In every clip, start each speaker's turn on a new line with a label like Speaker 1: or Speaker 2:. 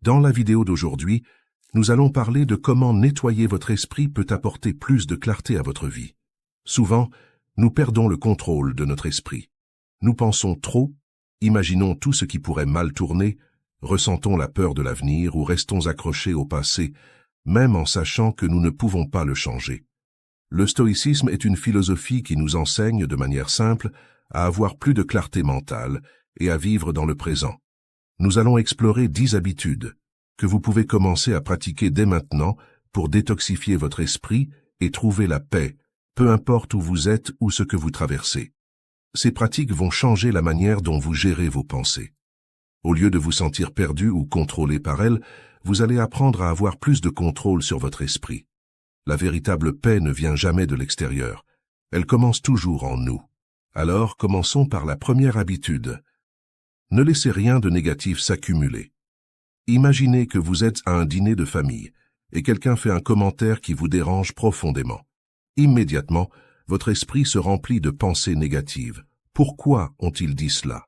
Speaker 1: Dans la vidéo d'aujourd'hui, nous allons parler de comment nettoyer votre esprit peut apporter plus de clarté à votre vie. Souvent, nous perdons le contrôle de notre esprit. Nous pensons trop, imaginons tout ce qui pourrait mal tourner, ressentons la peur de l'avenir ou restons accrochés au passé, même en sachant que nous ne pouvons pas le changer. Le stoïcisme est une philosophie qui nous enseigne de manière simple à avoir plus de clarté mentale et à vivre dans le présent. Nous allons explorer 10 habitudes que vous pouvez commencer à pratiquer dès maintenant pour détoxifier votre esprit et trouver la paix, peu importe où vous êtes ou ce que vous traversez. Ces pratiques vont changer la manière dont vous gérez vos pensées. Au lieu de vous sentir perdu ou contrôlé par elles, vous allez apprendre à avoir plus de contrôle sur votre esprit. La véritable paix ne vient jamais de l'extérieur. Elle commence toujours en nous. Alors, commençons par la première habitude. Ne laissez rien de négatif s'accumuler. Imaginez que vous êtes à un dîner de famille et quelqu'un fait un commentaire qui vous dérange profondément. Immédiatement, votre esprit se remplit de pensées négatives. Pourquoi ont-ils dit cela?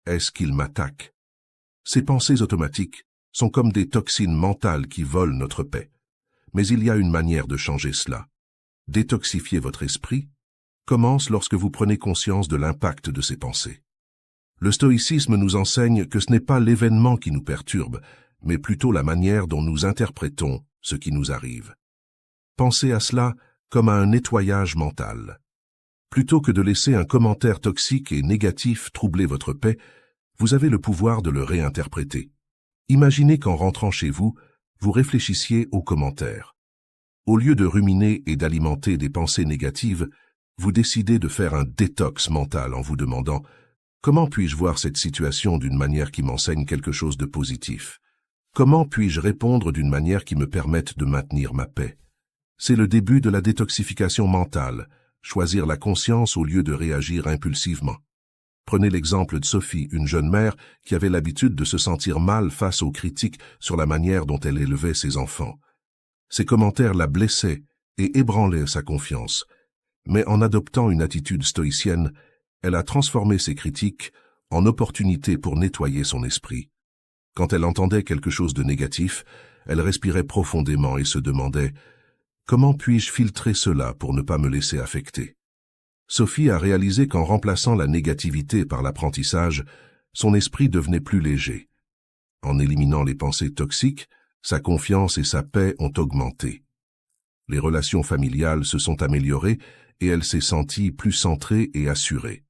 Speaker 1: Est-ce qu'ils m'attaquent? Ces pensées automatiques sont comme des toxines mentales qui volent notre paix. Mais il y a une manière de changer cela. Détoxifier votre esprit commence lorsque vous prenez conscience de l'impact de ces pensées. Le stoïcisme nous enseigne que ce n'est pas l'événement qui nous perturbe, mais plutôt la manière dont nous interprétons ce qui nous arrive. Pensez à cela comme à un nettoyage mental. Plutôt que de laisser un commentaire toxique et négatif troubler votre paix, vous avez le pouvoir de le réinterpréter. Imaginez qu'en rentrant chez vous, vous réfléchissiez aux commentaires. Au lieu de ruminer et d'alimenter des pensées négatives, vous décidez de faire un détox mental en vous demandant « Comment puis-je voir cette situation d'une manière qui m'enseigne quelque chose de positif? Comment puis-je répondre d'une manière qui me permette de maintenir ma paix ?» C'est le début de la détoxification mentale, choisir la conscience au lieu de réagir impulsivement. Prenez l'exemple de Sophie, une jeune mère qui avait l'habitude de se sentir mal face aux critiques sur la manière dont elle élevait ses enfants. Ces commentaires la blessaient et ébranlaient sa confiance. Mais en adoptant une attitude stoïcienne, elle a transformé ces critiques en opportunités pour nettoyer son esprit. Quand elle entendait quelque chose de négatif, elle respirait profondément et se demandait « Comment puis-je filtrer cela pour ne pas me laisser affecter ?» Sophie a réalisé qu'en remplaçant la négativité par l'apprentissage, son esprit devenait plus léger. En éliminant les pensées toxiques, sa confiance et sa paix ont augmenté. Les relations familiales se sont améliorées et elle s'est sentie plus centrée et assurée.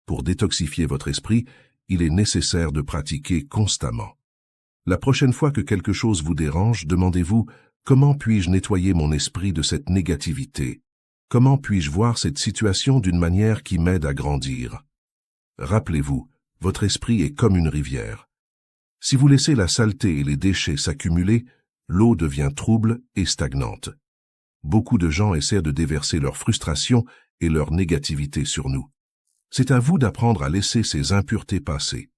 Speaker 1: Pour détoxifier votre esprit, il est nécessaire de pratiquer constamment. La prochaine fois que quelque chose vous dérange, demandez-vous « Comment puis-je nettoyer mon esprit de cette négativité ? Comment puis-je voir cette situation d'une manière qui m'aide à grandir ?» Rappelez-vous, votre esprit est comme une rivière. Si vous laissez la saleté et les déchets s'accumuler, l'eau devient trouble et stagnante. Beaucoup de gens essaient de déverser leur frustration et leur négativité sur nous. C'est à vous d'apprendre à laisser ces impuretés passer.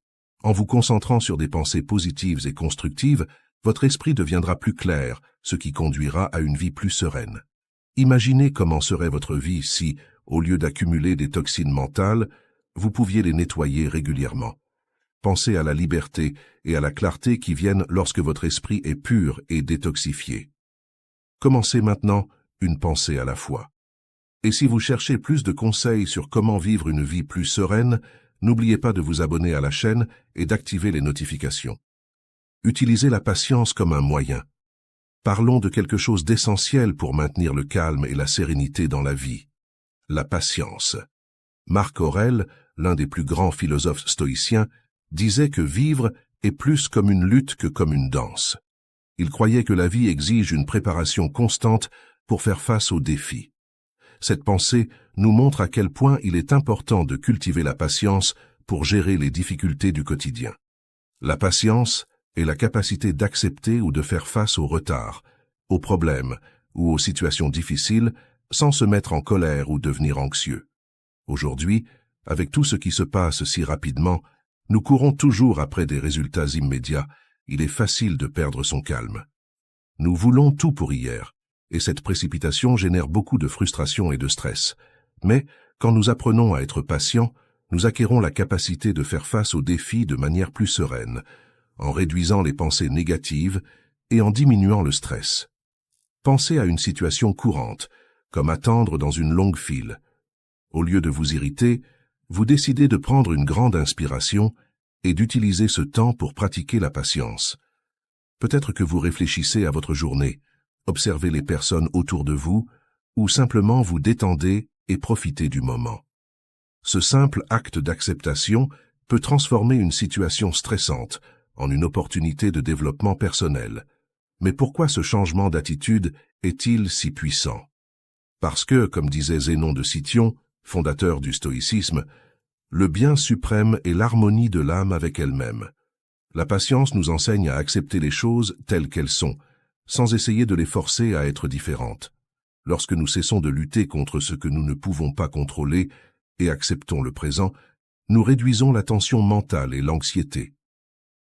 Speaker 1: En vous concentrant sur des pensées positives et constructives, votre esprit deviendra plus clair, ce qui conduira à une vie plus sereine. Imaginez comment serait votre vie si, au lieu d'accumuler des toxines mentales, vous pouviez les nettoyer régulièrement. Pensez à la liberté et à la clarté qui viennent lorsque votre esprit est pur et détoxifié. Commencez maintenant une pensée à la fois. Et si vous cherchez plus de conseils sur comment vivre une vie plus sereine, n'oubliez pas de vous abonner à la chaîne et d'activer les notifications. Utilisez la patience comme un moyen. Parlons de quelque chose d'essentiel pour maintenir le calme et la sérénité dans la vie. La patience. Marc Aurèle, l'un des plus grands philosophes stoïciens, disait que vivre est plus comme une lutte que comme une danse. Il croyait que la vie exige une préparation constante pour faire face aux défis. Cette pensée nous montre à quel point il est important de cultiver la patience pour gérer les difficultés du quotidien. La patience est la capacité d'accepter ou de faire face aux retards, aux problèmes ou aux situations difficiles sans se mettre en colère ou devenir anxieux. Aujourd'hui, avec tout ce qui se passe si rapidement, nous courons toujours après des résultats immédiats. Il est facile de perdre son calme. Nous voulons tout pour hier, et cette précipitation génère beaucoup de frustration et de stress. Mais, quand nous apprenons à être patients, nous acquérons la capacité de faire face aux défis de manière plus sereine. en réduisant les pensées négatives et en diminuant le stress. Pensez à une situation courante, comme attendre dans une longue file. Au lieu de vous irriter, vous décidez de prendre une grande inspiration et d'utiliser ce temps pour pratiquer la patience. Peut-être que vous réfléchissez à votre journée, observez les personnes autour de vous, ou simplement vous détendez et profitez du moment. Ce simple acte d'acceptation peut transformer une situation stressante en une opportunité de développement personnel. Mais pourquoi ce changement d'attitude est-il si puissant? Parce que, comme disait Zénon de Cityon, fondateur du stoïcisme, le bien suprême est l'harmonie de l'âme avec elle-même. La patience nous enseigne à accepter les choses telles qu'elles sont, sans essayer de les forcer à être différentes. Lorsque nous cessons de lutter contre ce que nous ne pouvons pas contrôler et acceptons le présent, nous réduisons la tension mentale et l'anxiété.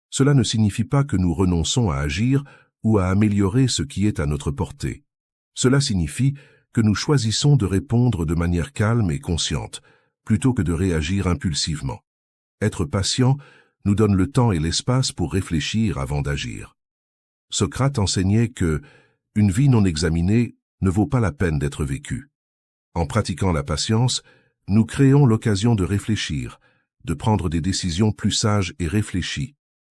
Speaker 1: Cela ne signifie pas que nous renonçons à agir ou à améliorer ce qui est à notre portée. Cela signifie que nous choisissons de répondre de manière calme et consciente, plutôt que de réagir impulsivement. Être patient nous donne le temps et l'espace pour réfléchir avant d'agir. Socrate enseignait que une vie non examinée ne vaut pas la peine d'être vécue. En pratiquant la patience, nous créons l'occasion de réfléchir, de prendre des décisions plus sages et réfléchies,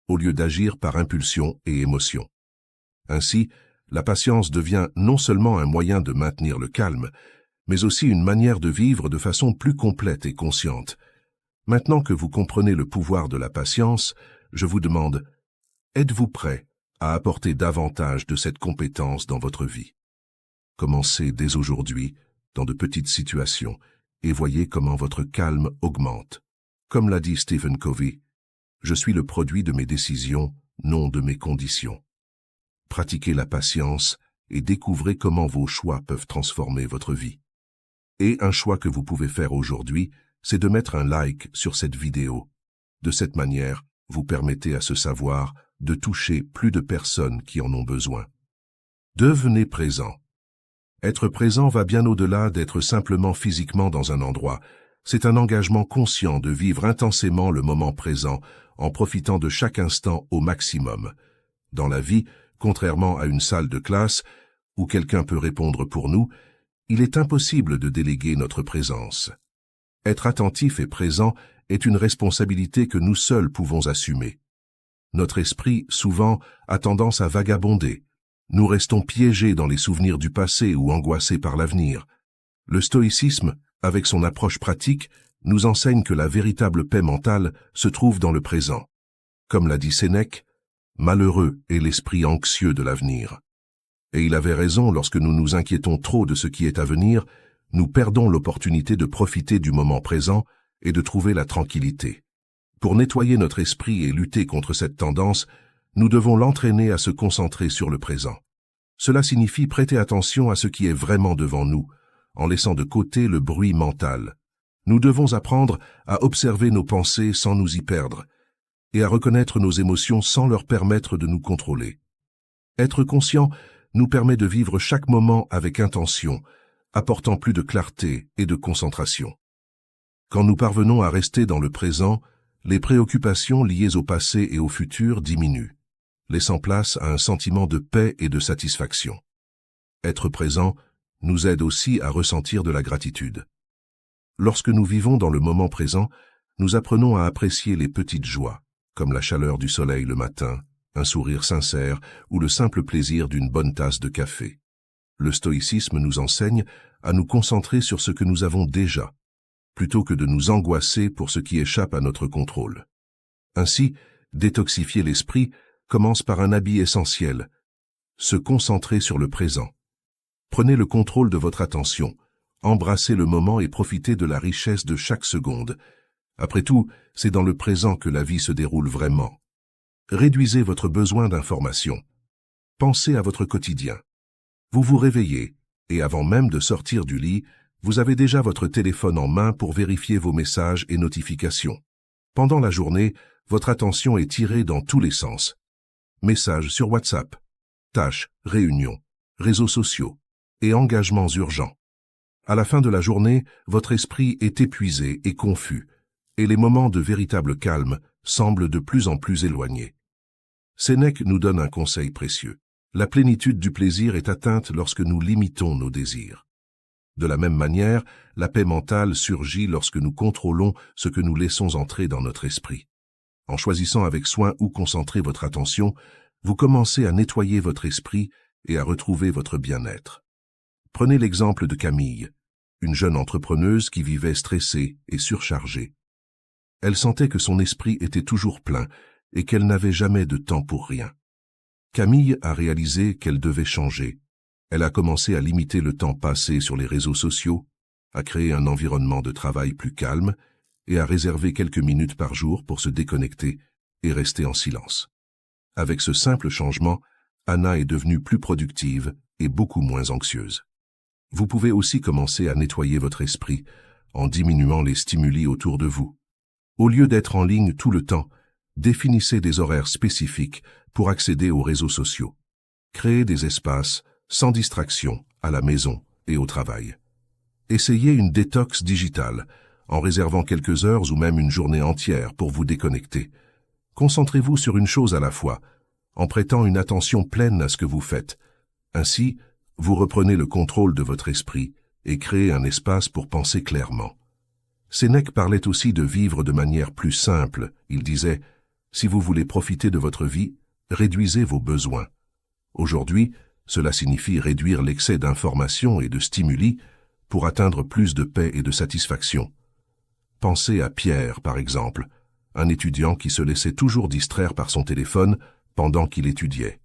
Speaker 1: au lieu d'agir par impulsion et émotion. Ainsi, la patience devient non seulement un moyen de maintenir le calme, mais aussi une manière de vivre de façon plus complète et consciente. Maintenant que vous comprenez le pouvoir de la patience, je vous demande, êtes-vous prêt à apporter davantage de cette compétence dans votre vie? Commencez dès aujourd'hui, dans de petites situations, et voyez comment votre calme augmente. Comme l'a dit Stephen Covey, « Je suis le produit de mes décisions, non de mes conditions ». Pratiquez la patience et découvrez comment vos choix peuvent transformer votre vie. Et un choix que vous pouvez faire aujourd'hui, c'est de mettre un like sur cette vidéo. De cette manière, vous permettez à ce savoir de toucher plus de personnes qui en ont besoin. Devenez présent. Être présent va bien au-delà d'être simplement physiquement dans un endroit. C'est un engagement conscient de vivre intensément le moment présent en profitant de chaque instant au maximum. Dans la vie, contrairement à une salle de classe où quelqu'un peut répondre pour nous, il est impossible de déléguer notre présence. Être attentif et présent est une responsabilité que nous seuls pouvons assumer. Notre esprit, souvent, a tendance à vagabonder. Nous restons piégés dans les souvenirs du passé ou angoissés par l'avenir. Le stoïcisme, avec son approche pratique, nous enseigne que la véritable paix mentale se trouve dans le présent. Comme l'a dit Sénèque, « Malheureux est l'esprit anxieux de l'avenir ». Et il avait raison, lorsque nous nous inquiétons trop de ce qui est à venir, nous perdons l'opportunité de profiter du moment présent et de trouver la tranquillité. Pour nettoyer notre esprit et lutter contre cette tendance, nous devons l'entraîner à se concentrer sur le présent. Cela signifie prêter attention à ce qui est vraiment devant nous, en laissant de côté le bruit mental. Nous devons apprendre à observer nos pensées sans nous y perdre, et à reconnaître nos émotions sans leur permettre de nous contrôler. Être conscient nous permet de vivre chaque moment avec intention, apportant plus de clarté et de concentration. Quand nous parvenons à rester dans le présent, les préoccupations liées au passé et au futur diminuent, laissant place à un sentiment de paix et de satisfaction. Être présent nous aide aussi à ressentir de la gratitude. Lorsque nous vivons dans le moment présent, nous apprenons à apprécier les petites joies, comme la chaleur du soleil le matin, un sourire sincère ou le simple plaisir d'une bonne tasse de café. Le stoïcisme nous enseigne à nous concentrer sur ce que nous avons déjà, plutôt que de nous angoisser pour ce qui échappe à notre contrôle. Ainsi, détoxifier l'esprit commence par un habit essentiel, se concentrer sur le présent. Prenez le contrôle de votre attention, embrassez le moment et profitez de la richesse de chaque seconde. Après tout, c'est dans le présent que la vie se déroule vraiment. Réduisez votre besoin d'information. Pensez à votre quotidien. Vous vous réveillez, et avant même de sortir du lit, vous avez déjà votre téléphone en main pour vérifier vos messages et notifications. Pendant la journée, votre attention est tirée dans tous les sens. Messages sur WhatsApp, tâches, réunions, réseaux sociaux et engagements urgents. À la fin de la journée, votre esprit est épuisé et confus, et les moments de véritable calme semblent de plus en plus éloignés. Sénèque nous donne un conseil précieux. La plénitude du plaisir est atteinte lorsque nous limitons nos désirs. De la même manière, la paix mentale surgit lorsque nous contrôlons ce que nous laissons entrer dans notre esprit. En choisissant avec soin où concentrer votre attention, vous commencez à nettoyer votre esprit et à retrouver votre bien-être. Prenez l'exemple de Camille, une jeune entrepreneuse qui vivait stressée et surchargée. Elle sentait que son esprit était toujours plein et qu'elle n'avait jamais de temps pour rien. Camille a réalisé qu'elle devait changer. Elle a commencé à limiter le temps passé sur les réseaux sociaux, à créer un environnement de travail plus calme et à réserver quelques minutes par jour pour se déconnecter et rester en silence. Avec ce simple changement, Anna est devenue plus productive et beaucoup moins anxieuse. Vous pouvez aussi commencer à nettoyer votre esprit en diminuant les stimuli autour de vous. Au lieu d'être en ligne tout le temps, définissez des horaires spécifiques pour accéder aux réseaux sociaux. Créez des espaces sans distraction à la maison et au travail. Essayez une détox digitale en réservant quelques heures ou même une journée entière pour vous déconnecter. Concentrez-vous sur une chose à la fois, en prêtant une attention pleine à ce que vous faites. Ainsi, vous reprenez le contrôle de votre esprit et créez un espace pour penser clairement. Sénèque parlait aussi de vivre de manière plus simple. Il disait « Si vous voulez profiter de votre vie, réduisez vos besoins ». Aujourd'hui, cela signifie réduire l'excès d'informations et de stimuli pour atteindre plus de paix et de satisfaction. Pensez à Pierre, par exemple, un étudiant qui se laissait toujours distraire par son téléphone pendant qu'il étudiait.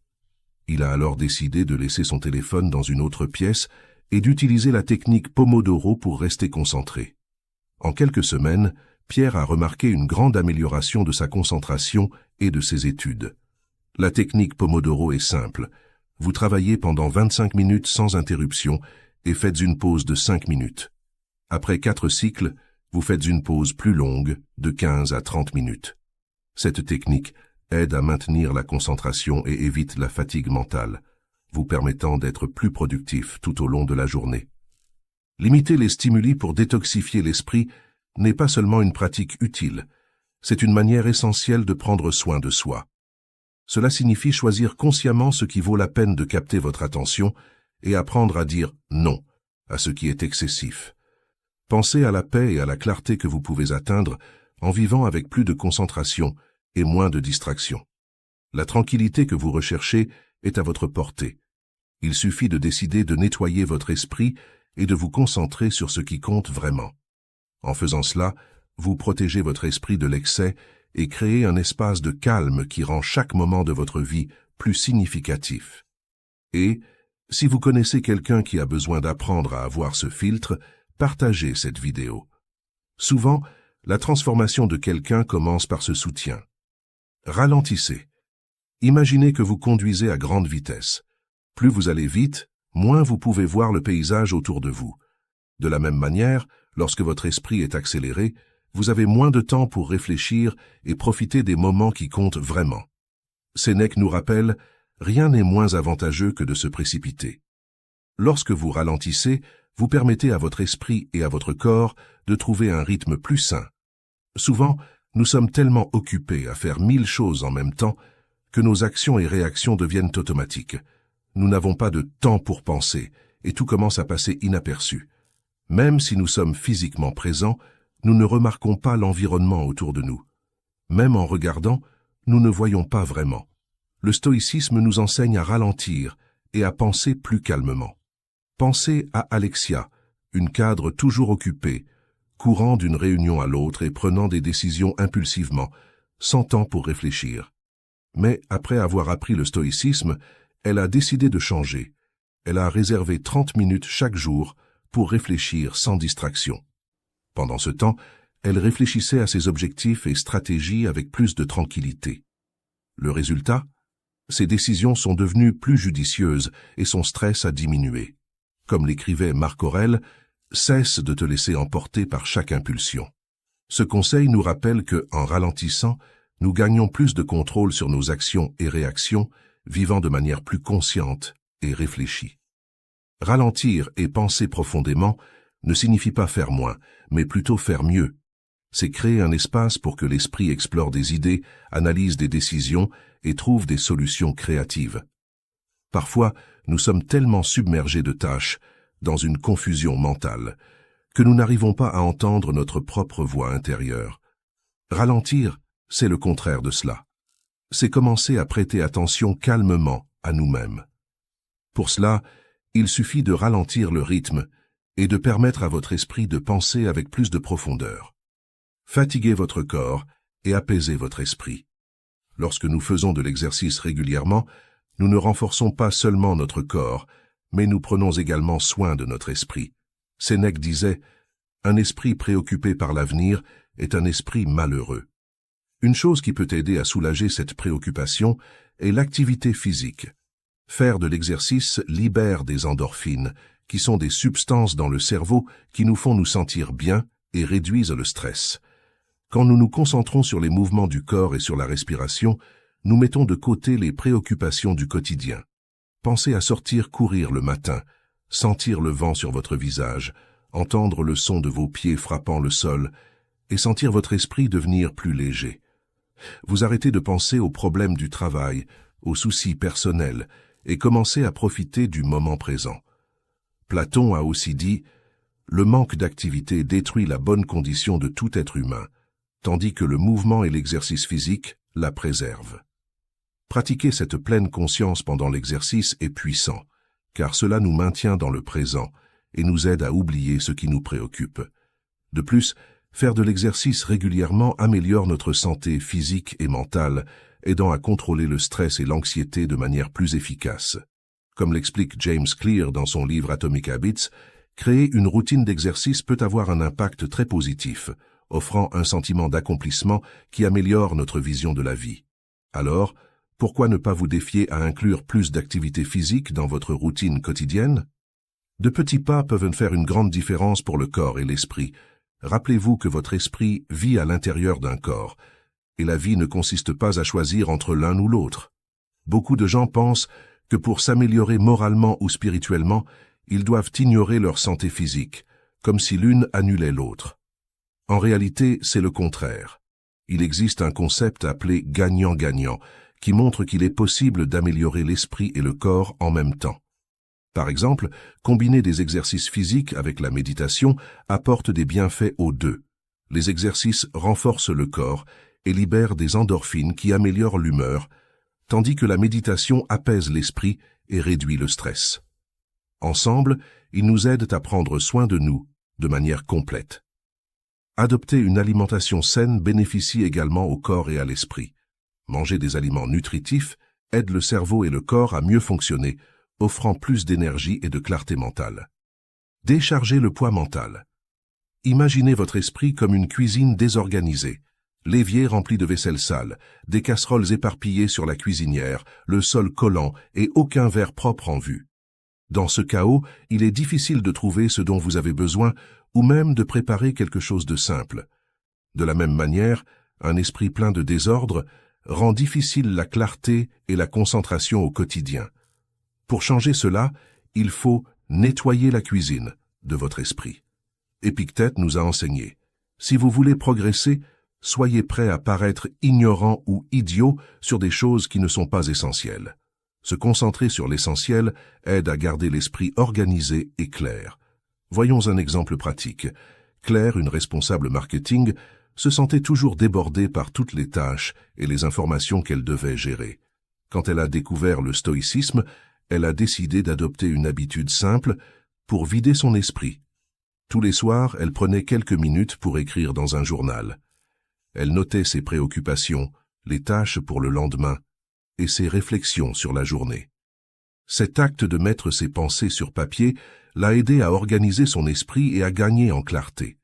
Speaker 1: Il a alors décidé de laisser son téléphone dans une autre pièce et d'utiliser la technique Pomodoro pour rester concentré. En quelques semaines, Pierre a remarqué une grande amélioration de sa concentration et de ses études. La technique Pomodoro est simple. Vous travaillez pendant 25 minutes sans interruption et faites une pause de 5 minutes. Après 4 cycles, vous faites une pause plus longue de 15 à 30 minutes. Cette technique aide à maintenir la concentration et évite la fatigue mentale, vous permettant d'être plus productif tout au long de la journée. Limiter les stimuli pour détoxifier l'esprit n'est pas seulement une pratique utile, c'est une manière essentielle de prendre soin de soi. Cela signifie choisir consciemment ce qui vaut la peine de capter votre attention et apprendre à dire non à ce qui est excessif. Pensez à la paix et à la clarté que vous pouvez atteindre en vivant avec plus de concentration et moins de distraction. La tranquillité que vous recherchez est à votre portée. Il suffit de décider de nettoyer votre esprit et de vous concentrer sur ce qui compte vraiment. En faisant cela, vous protégez votre esprit de l'excès et créez un espace de calme qui rend chaque moment de votre vie plus significatif. Et, si vous connaissez quelqu'un qui a besoin d'apprendre à avoir ce filtre, partagez cette vidéo. Souvent, la transformation de quelqu'un commence par ce soutien. Ralentissez. Imaginez que vous conduisez à grande vitesse. Plus vous allez vite, moins vous pouvez voir le paysage autour de vous. De la même manière, lorsque votre esprit est accéléré, vous avez moins de temps pour réfléchir et profiter des moments qui comptent vraiment. Sénèque nous rappelle, rien n'est moins avantageux que de se précipiter. Lorsque vous ralentissez, vous permettez à votre esprit et à votre corps de trouver un rythme plus sain. Souvent, nous sommes tellement occupés à faire 1000 choses en même temps que nos actions et réactions deviennent automatiques. Nous n'avons pas de temps pour penser et tout commence à passer inaperçu. Même si nous sommes physiquement présents, nous ne remarquons pas l'environnement autour de nous. Même en regardant, nous ne voyons pas vraiment. Le stoïcisme nous enseigne à ralentir et à penser plus calmement. Pensez à Alexia, une cadre toujours occupée, courant d'une réunion à l'autre et prenant des décisions impulsivement, sans temps pour réfléchir. Mais après avoir appris le stoïcisme, elle a décidé de changer. Elle a réservé 30 minutes chaque jour pour réfléchir sans distraction. Pendant ce temps, elle réfléchissait à ses objectifs et stratégies avec plus de tranquillité. Le résultat? Ses décisions sont devenues plus judicieuses et son stress a diminué. Comme l'écrivait Marc Aurèle, « Cesse de te laisser emporter par chaque impulsion ». Ce conseil nous rappelle que, en ralentissant, nous gagnons plus de contrôle sur nos actions et réactions, vivant de manière plus consciente et réfléchie. Ralentir et penser profondément ne signifie pas faire moins, mais plutôt faire mieux. C'est créer un espace pour que l'esprit explore des idées, analyse des décisions et trouve des solutions créatives. Parfois, nous sommes tellement submergés de tâches, dans une confusion mentale, que nous n'arrivons pas à entendre notre propre voix intérieure. Ralentir, c'est le contraire de cela. C'est commencer à prêter attention calmement à nous-mêmes. Pour cela, il suffit de ralentir le rythme et de permettre à votre esprit de penser avec plus de profondeur. Fatiguez votre corps et apaisez votre esprit. Lorsque nous faisons de l'exercice régulièrement, nous ne renforçons pas seulement notre corps, mais nous prenons également soin de notre esprit. Sénèque disait « Un esprit préoccupé par l'avenir est un esprit malheureux ». Une chose qui peut aider à soulager cette préoccupation est l'activité physique. Faire de l'exercice libère des endorphines, qui sont des substances dans le cerveau qui nous font nous sentir bien et réduisent le stress. Quand nous nous concentrons sur les mouvements du corps et sur la respiration, nous mettons de côté les préoccupations du quotidien. Pensez à sortir courir le matin, sentir le vent sur votre visage, entendre le son de vos pieds frappant le sol et sentir votre esprit devenir plus léger. Vous arrêtez de penser aux problèmes du travail, aux soucis personnels et commencez à profiter du moment présent. Platon a aussi dit « Le manque d'activité détruit la bonne condition de tout être humain, tandis que le mouvement et l'exercice physique la préservent. » Pratiquer cette pleine conscience pendant l'exercice est puissant, car cela nous maintient dans le présent et nous aide à oublier ce qui nous préoccupe. De plus, faire de l'exercice régulièrement améliore notre santé physique et mentale, aidant à contrôler le stress et l'anxiété de manière plus efficace. Comme l'explique James Clear dans son livre Atomic Habits, créer une routine d'exercice peut avoir un impact très positif, offrant un sentiment d'accomplissement qui améliore notre vision de la vie. Alors, pourquoi ne pas vous défier à inclure plus d'activité physique dans votre routine quotidienne? De petits pas peuvent faire une grande différence pour le corps et l'esprit. Rappelez-vous que votre esprit vit à l'intérieur d'un corps, et la vie ne consiste pas à choisir entre l'un ou l'autre. Beaucoup de gens pensent que pour s'améliorer moralement ou spirituellement, ils doivent ignorer leur santé physique, comme si l'une annulait l'autre. En réalité, c'est le contraire. Il existe un concept appelé gagnant-gagnant, qui montre qu'il est possible d'améliorer l'esprit et le corps en même temps. Par exemple, combiner des exercices physiques avec la méditation apporte des bienfaits aux deux. Les exercices renforcent le corps et libèrent des endorphines qui améliorent l'humeur, tandis que la méditation apaise l'esprit et réduit le stress. Ensemble, ils nous aident à prendre soin de nous de manière complète. Adopter une alimentation saine bénéficie également au corps et à l'esprit. Manger des aliments nutritifs aide le cerveau et le corps à mieux fonctionner, offrant plus d'énergie et de clarté mentale. Déchargez le poids mental. Imaginez votre esprit comme une cuisine désorganisée. L'évier rempli de vaisselle sale, des casseroles éparpillées sur la cuisinière, le sol collant et aucun verre propre en vue. Dans ce chaos, il est difficile de trouver ce dont vous avez besoin ou même de préparer quelque chose de simple. De la même manière, un esprit plein de désordre rend difficile la clarté et la concentration au quotidien. Pour changer cela, il faut nettoyer la cuisine de votre esprit. Épictète nous a enseigné, si vous voulez progresser, soyez prêt à paraître ignorant ou idiot sur des choses qui ne sont pas essentielles. Se concentrer sur l'essentiel aide à garder l'esprit organisé et clair. Voyons un exemple pratique. Claire, une responsable marketing, se sentait toujours débordée par toutes les tâches et les informations qu'elle devait gérer. Quand elle a découvert le stoïcisme, elle a décidé d'adopter une habitude simple pour vider son esprit. Tous les soirs, elle prenait quelques minutes pour écrire dans un journal. Elle notait ses préoccupations, les tâches pour le lendemain et ses réflexions sur la journée. Cet acte de mettre ses pensées sur papier l'a aidé à organiser son esprit et à gagner en clarté.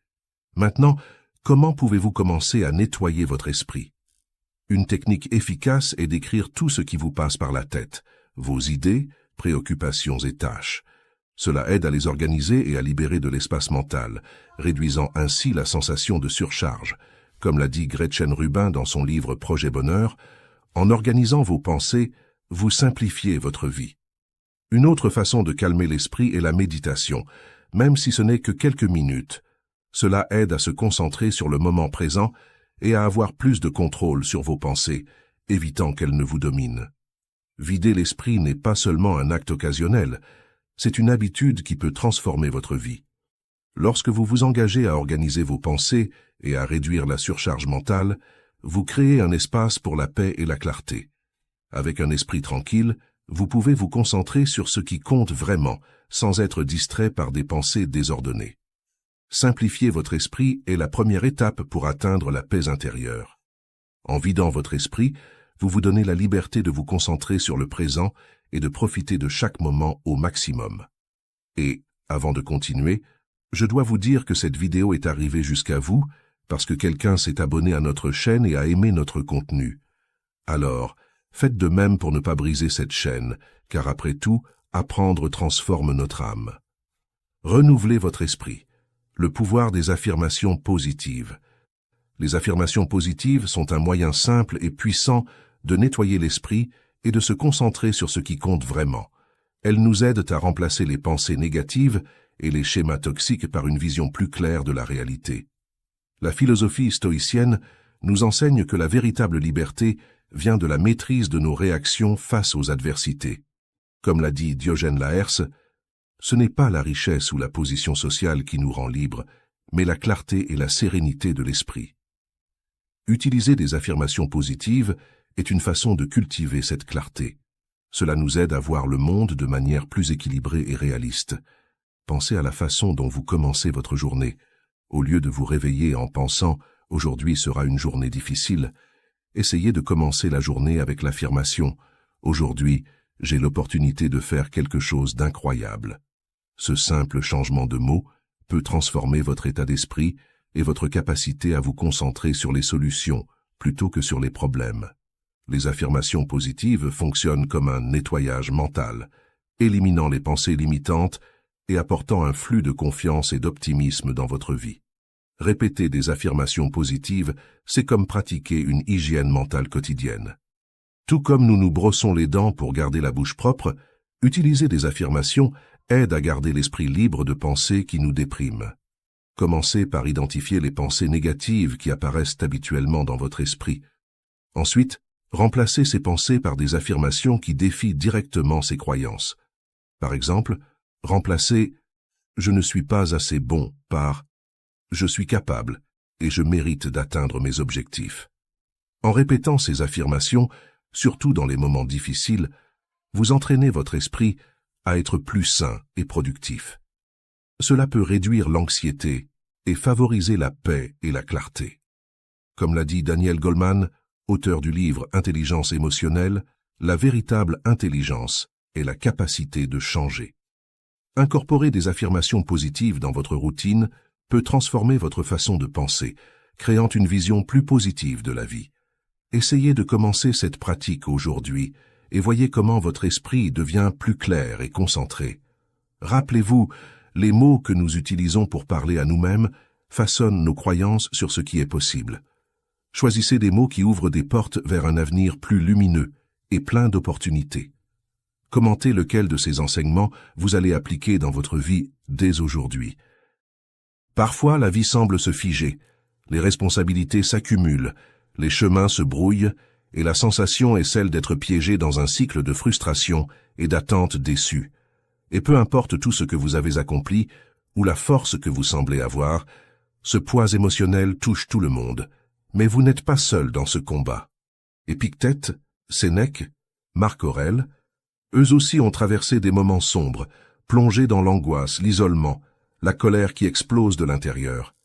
Speaker 1: Maintenant, comment pouvez-vous commencer à nettoyer votre esprit? Une technique efficace est d'écrire tout ce qui vous passe par la tête, vos idées, préoccupations et tâches. Cela aide à les organiser et à libérer de l'espace mental, réduisant ainsi la sensation de surcharge. Comme l'a dit Gretchen Rubin dans son livre Projet Bonheur, en organisant vos pensées, vous simplifiez votre vie. Une autre façon de calmer l'esprit est la méditation, même si ce n'est que quelques minutes. Cela aide à se concentrer sur le moment présent et à avoir plus de contrôle sur vos pensées, évitant qu'elles ne vous dominent. Vider l'esprit n'est pas seulement un acte occasionnel, c'est une habitude qui peut transformer votre vie. Lorsque vous vous engagez à organiser vos pensées et à réduire la surcharge mentale, vous créez un espace pour la paix et la clarté. Avec un esprit tranquille, vous pouvez vous concentrer sur ce qui compte vraiment, sans être distrait par des pensées désordonnées. Simplifier votre esprit est la première étape pour atteindre la paix intérieure. En vidant votre esprit, vous vous donnez la liberté de vous concentrer sur le présent et de profiter de chaque moment au maximum. Et, avant de continuer, je dois vous dire que cette vidéo est arrivée jusqu'à vous parce que quelqu'un s'est abonné à notre chaîne et a aimé notre contenu. Alors, faites de même pour ne pas briser cette chaîne, car après tout, apprendre transforme notre âme. Renouvelez votre esprit. Le pouvoir des affirmations positives. Les affirmations positives sont un moyen simple et puissant de nettoyer l'esprit et de se concentrer sur ce qui compte vraiment. Elles nous aident à remplacer les pensées négatives et les schémas toxiques par une vision plus claire de la réalité. La philosophie stoïcienne nous enseigne que la véritable liberté vient de la maîtrise de nos réactions face aux adversités. Comme l'a dit Diogène Laërce, ce n'est pas la richesse ou la position sociale qui nous rend libres, mais la clarté et la sérénité de l'esprit. Utiliser des affirmations positives est une façon de cultiver cette clarté. Cela nous aide à voir le monde de manière plus équilibrée et réaliste. Pensez à la façon dont vous commencez votre journée. Au lieu de vous réveiller en pensant « aujourd'hui sera une journée difficile », essayez de commencer la journée avec l'affirmation « aujourd'hui, j'ai l'opportunité de faire quelque chose d'incroyable ». Ce simple changement de mots peut transformer votre état d'esprit et votre capacité à vous concentrer sur les solutions plutôt que sur les problèmes. Les affirmations positives fonctionnent comme un nettoyage mental, éliminant les pensées limitantes et apportant un flux de confiance et d'optimisme dans votre vie. Répéter des affirmations positives, c'est comme pratiquer une hygiène mentale quotidienne. Tout comme nous nous brossons les dents pour garder la bouche propre, utiliser des affirmations aide à garder l'esprit libre de pensées qui nous dépriment. Commencez par identifier les pensées négatives qui apparaissent habituellement dans votre esprit. Ensuite, remplacez ces pensées par des affirmations qui défient directement ces croyances. Par exemple, remplacez « je ne suis pas assez bon » par « je suis capable et je mérite d'atteindre mes objectifs ». En répétant ces affirmations, surtout dans les moments difficiles, vous entraînez votre esprit à être plus sain et productif. Cela peut réduire l'anxiété et favoriser la paix et la clarté. Comme l'a dit Daniel Goleman, auteur du livre Intelligence émotionnelle, la véritable intelligence est la capacité de changer. Incorporer des affirmations positives dans votre routine peut transformer votre façon de penser, créant une vision plus positive de la vie. Essayez de commencer cette pratique aujourd'hui et voyez comment votre esprit devient plus clair et concentré. Rappelez-vous, les mots que nous utilisons pour parler à nous-mêmes façonnent nos croyances sur ce qui est possible. Choisissez des mots qui ouvrent des portes vers un avenir plus lumineux et plein d'opportunités. Commentez lequel de ces enseignements vous allez appliquer dans votre vie dès aujourd'hui. Parfois, la vie semble se figer, les responsabilités s'accumulent, les chemins se brouillent, et la sensation est celle d'être piégé dans un cycle de frustration et d'attente déçue. Et peu importe tout ce que vous avez accompli, ou la force que vous semblez avoir, ce poids émotionnel touche tout le monde. Mais vous n'êtes pas seul dans ce combat. Épictète, Sénèque, Marc Aurèle, eux aussi ont traversé des moments sombres, plongés dans l'angoisse, l'isolement, la colère qui explose de l'intérieur.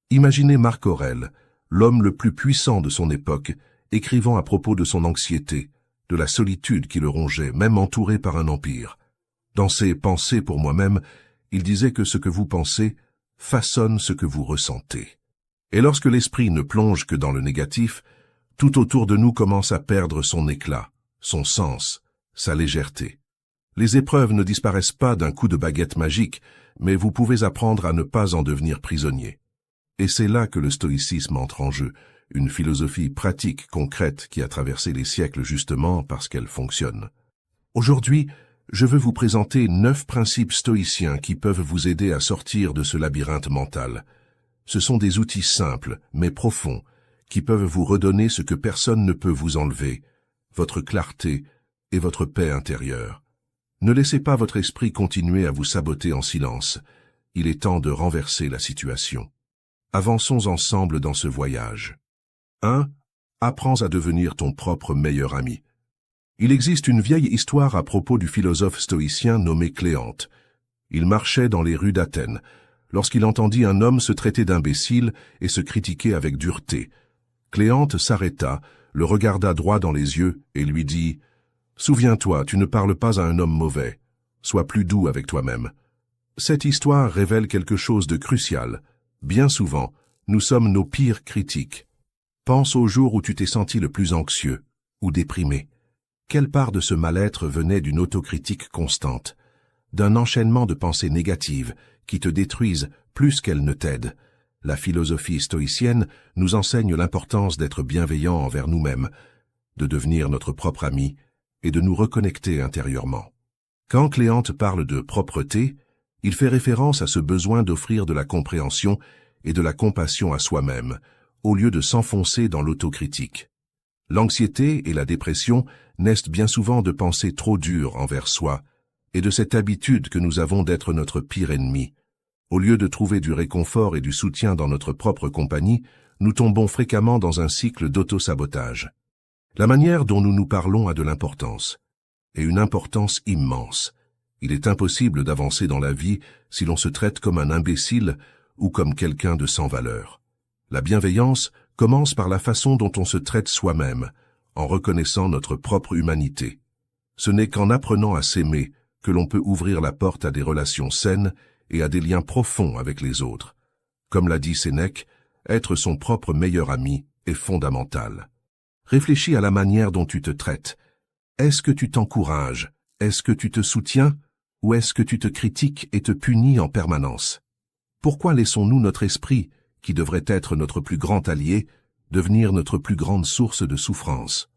Speaker 1: Imaginez Marc Aurèle, l'homme le plus puissant de son époque, écrivant à propos de son anxiété, de la solitude qui le rongeait, même entouré par un empire. Dans ses pensées pour moi-même, il disait que ce que vous pensez façonne ce que vous ressentez. Et lorsque l'esprit ne plonge que dans le négatif, tout autour de nous commence à perdre son éclat, son sens, sa légèreté. Les épreuves ne disparaissent pas d'un coup de baguette magique, mais vous pouvez apprendre à ne pas en devenir prisonnier. Et c'est là que le stoïcisme entre en jeu, une philosophie pratique, concrète, qui a traversé les siècles justement parce qu'elle fonctionne. Aujourd'hui, je veux vous présenter 9 principes stoïciens qui peuvent vous aider à sortir de ce labyrinthe mental. Ce sont des outils simples, mais profonds, qui peuvent vous redonner ce que personne ne peut vous enlever, votre clarté et votre paix intérieure. Ne laissez pas votre esprit continuer à vous saboter en silence. Il est temps de renverser la situation. Avançons ensemble dans ce voyage. 1. Apprends à devenir ton propre meilleur ami. Il existe une vieille histoire à propos du philosophe stoïcien nommé Cléante. Il marchait dans les rues d'Athènes, lorsqu'il entendit un homme se traiter d'imbécile et se critiquer avec dureté. Cléante s'arrêta, le regarda droit dans les yeux et lui dit « Souviens-toi, tu ne parles pas à un homme mauvais. Sois plus doux avec toi-même. » Cette histoire révèle quelque chose de crucial. Bien souvent, nous sommes nos pires critiques. Pense au jour où tu t'es senti le plus anxieux ou déprimé. Quelle part de ce mal-être venait d'une autocritique constante, d'un enchaînement de pensées négatives qui te détruisent plus qu'elles ne t'aident? La philosophie stoïcienne nous enseigne l'importance d'être bienveillant envers nous-mêmes, de devenir notre propre ami et de nous reconnecter intérieurement. Quand Cléante parle de propreté, il fait référence à ce besoin d'offrir de la compréhension et de la compassion à soi-même, au lieu de s'enfoncer dans l'autocritique. L'anxiété et la dépression naissent bien souvent de pensées trop dures envers soi et de cette habitude que nous avons d'être notre pire ennemi. Au lieu de trouver du réconfort et du soutien dans notre propre compagnie, nous tombons fréquemment dans un cycle d'auto-sabotage. La manière dont nous nous parlons a de l'importance, et une importance immense. Il est impossible d'avancer dans la vie si l'on se traite comme un imbécile ou comme quelqu'un de sans valeur. La bienveillance commence par la façon dont on se traite soi-même, en reconnaissant notre propre humanité. Ce n'est qu'en apprenant à s'aimer que l'on peut ouvrir la porte à des relations saines et à des liens profonds avec les autres. Comme l'a dit Sénèque, être son propre meilleur ami est fondamental. Réfléchis à la manière dont tu te traites. Est-ce que tu t'encourages? Est-ce que tu te soutiens? Ou est-ce que tu te critiques et te punis en permanence? Pourquoi laissons-nous notre esprit, qui devrait être notre plus grand allié, devenir notre plus grande source de souffrance?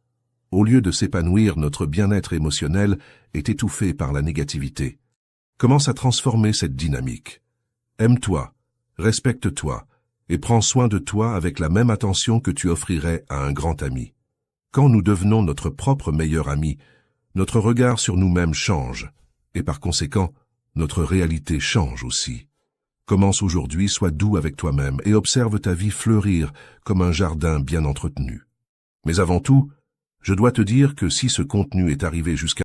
Speaker 1: Au lieu de s'épanouir, notre bien-être émotionnel est étouffé par la négativité. Commence à transformer cette dynamique. Aime-toi, respecte-toi et prends soin de toi avec la même attention que tu offrirais à un grand ami. Quand nous devenons notre propre meilleur ami, notre regard sur nous-mêmes change et par conséquent, notre réalité change aussi. Commence aujourd'hui, sois doux avec toi-même et observe ta vie fleurir comme un jardin bien entretenu. Mais avant tout, je dois te dire que si ce contenu est arrivé jusqu'à